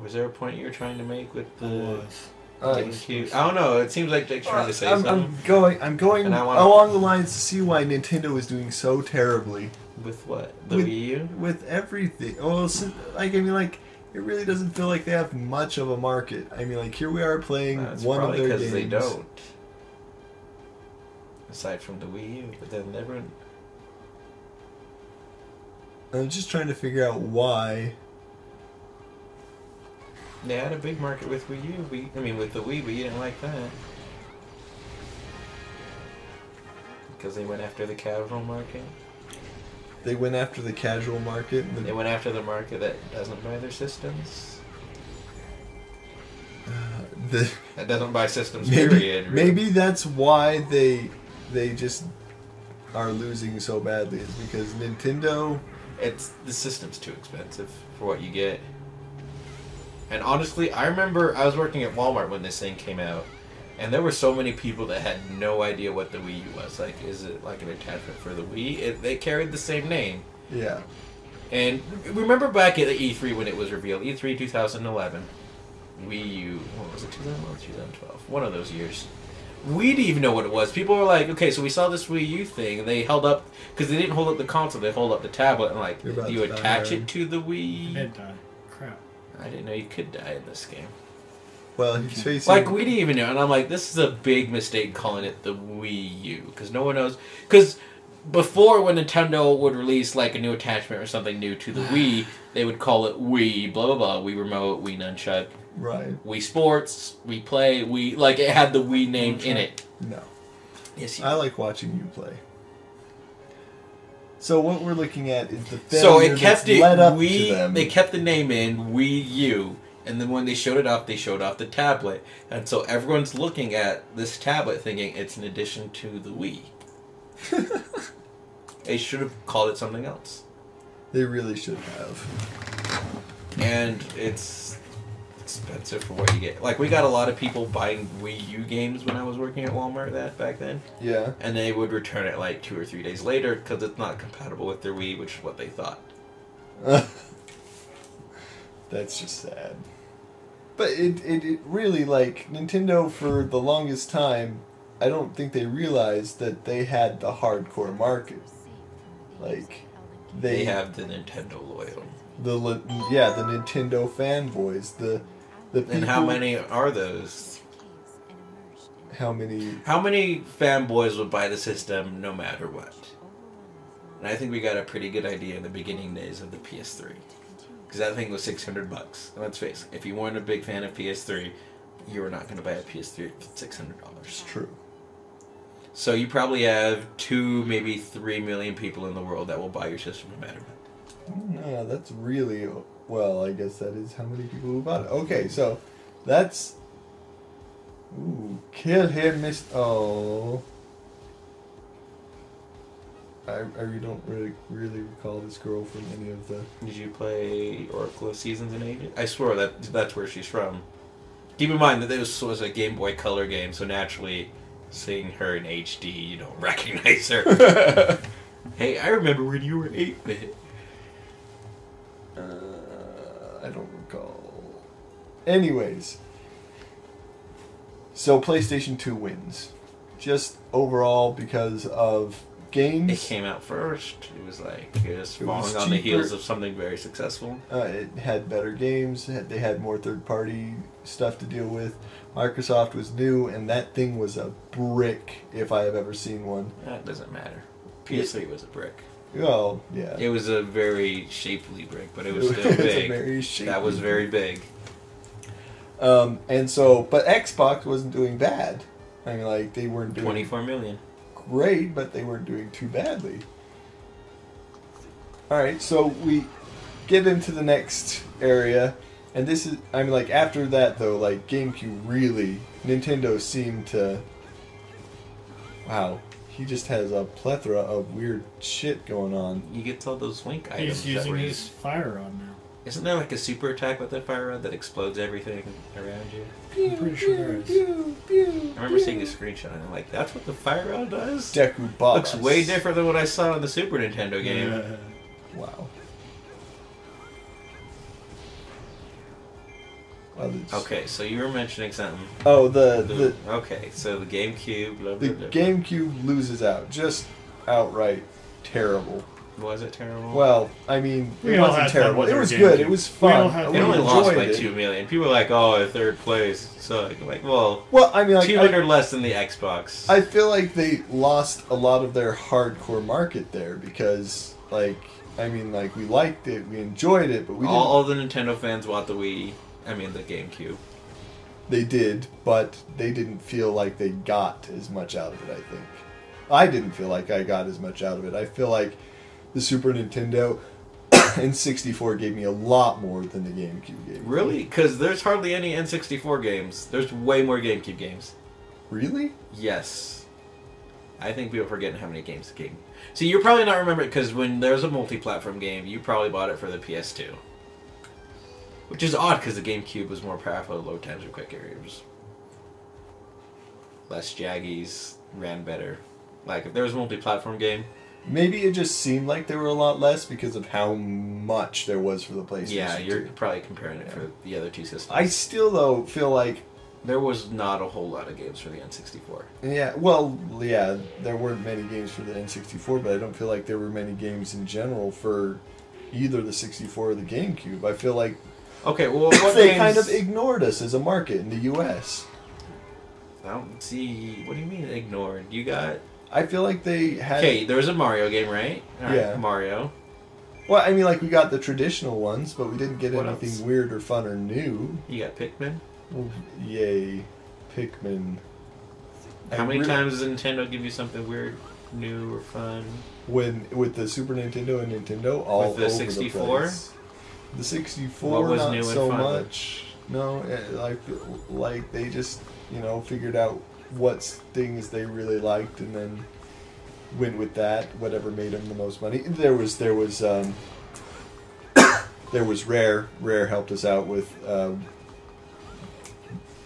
Was there a point you were trying to make with the GameCube? I don't know. It seems like Jake's trying to say something. I'm going along the lines to see why Nintendo is doing so terribly. With what? The Wii U? With everything. Well, it really doesn't feel like they have much of a market. I mean, like, here we are playing one of their games. Because they don't. Aside from the Wii U, but then everyone... I'm just trying to figure out why. They had a big market with Wii U. With the Wii, but you didn't like that. Because they went after the casual market. They went after the casual market. They went after the market that doesn't buy their systems. That doesn't buy systems, period. Really. Maybe that's why they just are losing so badly. Is because Nintendo... The system's too expensive for what you get. And honestly, I remember I was working at Walmart when this thing came out, and there were so many people that had no idea what the Wii U was. Like, is it like an attachment for the Wii? They carried the same name. Yeah. And remember back at the E3 when it was revealed, E3 2011, Wii U, what was it, 2011, 2012? One of those years. We didn't even know what it was. People were like, okay, so we saw this Wii U thing, and they held up, because they didn't hold up the console, they hold up the tablet, and like, do you attach it to the Wii? I'd die. Crap. I didn't know you could die in this game. Well, he's facing... Like, we didn't even know, and I'm like, this is a big mistake calling it the Wii U, because no one knows, because before when Nintendo would release like a new attachment or something new to the Wii, they would call it Wii, blah blah blah, Wii Remote, Wii Nunchuck. Right. Wii Sports, Wii Play, Wii... Like, it had the Wii name in it. No. Yes, I like watching you play. So what we're looking at is the so it kept it led up Wii... to them. They kept the name in, Wii U, and then when they showed it off, they showed off the tablet. And so everyone's looking at this tablet thinking it's an addition to the Wii. They should have called it something else. They really should have. And it's... expensive for what you get. Like, we got a lot of people buying Wii U games when I was working at Walmart back then. Yeah. And they would return it like 2 or 3 days later because it's not compatible with their Wii, which is what they thought. That's just sad. But it really, like, Nintendo for the longest time, I don't think they realized that they had the hardcore market. Like, they have the Nintendo loyal. The Nintendo fanboys, the people. And how many are those? How many fanboys would buy the system no matter what? And I think we got a pretty good idea in the beginning days of the PS3. Because that thing was $600. And let's face it, if you weren't a big fan of PS3, you were not going to buy a PS3 for $600. It's true. So you probably have 2, maybe 3 million people in the world that will buy your system no matter what. No, that's really... Well, I guess that is how many people who bought it. Okay, so that's... Ooh, kill him, Miss... Oh... I don't really recall this girl from any of the... Did you play Oracle of Seasons and Ages? I swear that's where she's from. Keep in mind that this was a Game Boy Color game, so naturally, seeing her in HD, you don't recognize her. Hey, I remember when you were 8-bit. I don't recall. Anyways. So PlayStation 2 wins. Just overall because of games. It came out first. It was like falling on the heels of something very successful. It had better games. They had more third-party stuff to deal with. Microsoft was new, and that thing was a brick if I have ever seen one. That doesn't matter. PS3 was a brick. Well, yeah. It was a very shapely brick, but it was still big. That was very big. And so, but Xbox wasn't doing bad. I mean, like, they weren't doing 24 million. Great, but they weren't doing too badly. Alright, so we get into the next area, and this is, I mean, like, after that, though, like, GameCube really, Nintendo seemed to, wow, he just has a plethora of weird shit going on. You get all those Link items. He's using his fire rod now. Isn't there like a super attack with the fire rod that explodes everything around you? I'm pretty sure there is. I remember seeing a screenshot and I'm like, that's what the fire rod does? Deku Boss. Looks way different than what I saw in the Super Nintendo game. Wow. Okay, so you were mentioning something. Oh, the Okay, so the GameCube. Blah, blah, the blah. GameCube loses out. Just outright terrible. Was it terrible? Well, I mean, We it all wasn't had fun terrible. with It our was GameCube. good. It was We fun. all had it fun. only lost by enjoyed it. 2 million. People were like, "Oh, third place." So like, well, Well, I mean, like, 200 less than the Xbox. I feel like they lost a lot of their hardcore market there because, like, I mean, like, we liked it, we enjoyed it, but we didn't. all the Nintendo fans want the Wii. I mean, the GameCube. They did, but they didn't feel like they got as much out of it, I think. I didn't feel like I got as much out of it. I feel like the Super Nintendo and 64 gave me a lot more than the GameCube gave me. Really? Because there's hardly any N64 games. There's way more GameCube games. Really? Yes. I think people are forgetting how many games the game. See, you're probably not remembering because when there's a multi-platform game, you probably bought it for the PS2. Which is odd because the GameCube was more powerful at load times or quicker. It was less jaggies, ran better. Like, if there was a multi-platform game... Maybe it just seemed like there were a lot less because of how much there was for the PlayStation Yeah, you're 2. probably comparing it for the other two systems. I still, though, feel like... There was not a whole lot of games for the N64. Yeah, well, yeah, there weren't many games for the N64, but I don't feel like there were many games in general for either the 64 or the GameCube. I feel like Okay, well, what they games... kind of ignored us as a market in the U.S. I don't see... What do you mean ignored? You got... I feel like they had... Okay, there was a Mario game, right? All right, Yeah. Mario. Well, I mean, like, we got the traditional ones, but we didn't get What anything else? weird or fun or new. You got Pikmin. Well, yay, Pikmin. How I many really- times does Nintendo give you something weird, new, or fun? When with the Super Nintendo and Nintendo all With the over 64? the place. The 64 What was not new and so fun? much. No, I feel like they just figured out what things they really liked and then went with that. Whatever made them the most money. There was there was Rare. Rare helped us out with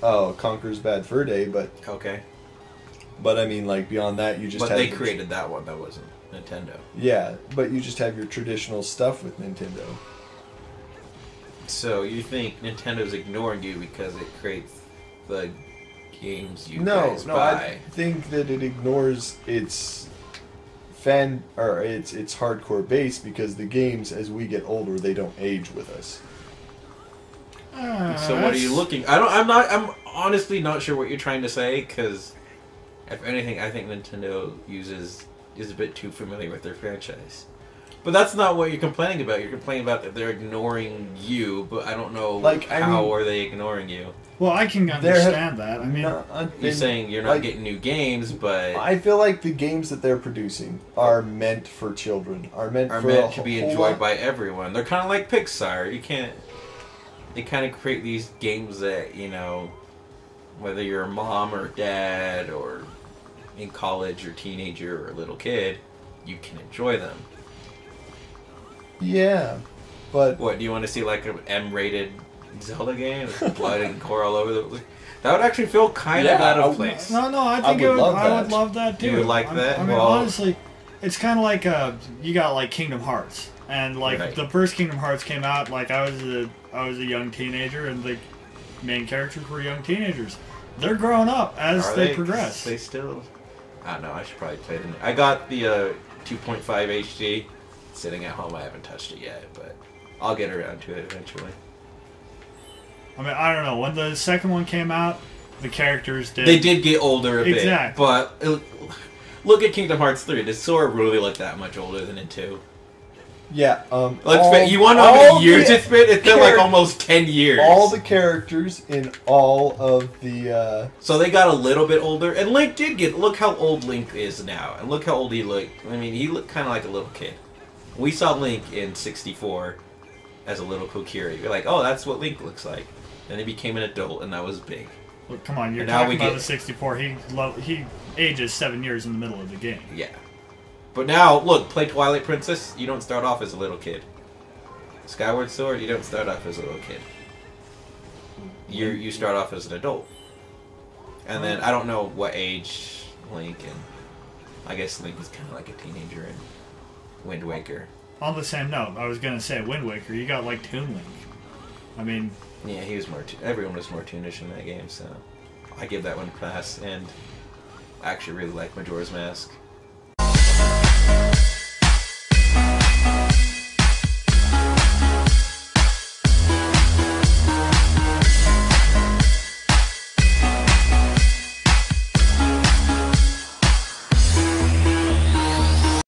Conker's Bad Fur Day, but Okay. I mean, like, beyond that, you just But had they created that one, that wasn't Nintendo. Yeah, but you just have your traditional stuff with Nintendo. So you think Nintendo's ignoring you because it creates the games you No, guys I buy? think that it ignores its fan or its hardcore base because the games, as we get older, they don't age with us. So what are you looking? I'm honestly not sure what you're trying to say because, if anything, I think Nintendo is a bit too familiar with their franchise. But that's not what you're complaining about. You're complaining about that they're ignoring you, but I don't know how are they ignoring you. Well, I can understand that. I mean, You're saying you're not getting new games, but I feel like the games that they're producing are meant for children. Are meant to be enjoyed by everyone. They're kind of like Pixar. You can't. They kind of create these games that, whether you're a mom or dad or in college or teenager or a little kid, you can enjoy them. Yeah, but What, do you want to see like an M-rated Zelda game with blood and gore all over the... That would actually feel kind of out of place. no, I think would love I that. would love that too. You would like that? I mean, Well- honestly, it's kind of like you got like Kingdom Hearts, and like Right. the first Kingdom Hearts came out, like I was a young teenager, and the main characters were young teenagers. They're growing up as Are they progress. They still... I don't know, I should probably play it. I got the 2.5 HD sitting at home. I haven't touched it yet, but I'll get around to it eventually. I mean, I don't know. When the second one came out, the characters did. They did get older a bit, Exactly. but look at Kingdom Hearts 3. Does Sora really look that much older than in 2? yeah, You want to know how many years it's been? It's been like almost 10 years. all the characters in all of the So they got a little bit older, and Link did get... Look how old Link is now, and look how old he looked. I mean, he looked kind of like a little kid. We saw Link in 64 as a little Kokiri. We're like, oh, that's what Link looks like. Then he became an adult, and that was big. Look, come on, you're And now talking we about get- the 64. He ages 7 years in the middle of the game. Yeah. But now, look, play Twilight Princess, you don't start off as a little kid. Skyward Sword, you don't start off as a little kid. You start off as an adult. And then, I don't know what age Link, and I guess Link was kind of like a teenager in Wind Waker. On the same note, I was gonna say Wind Waker. You got like Toon Link. I mean, Yeah, he was more. Everyone was more toonish in that game, so I give that one a pass. And I actually really like Majora's Mask.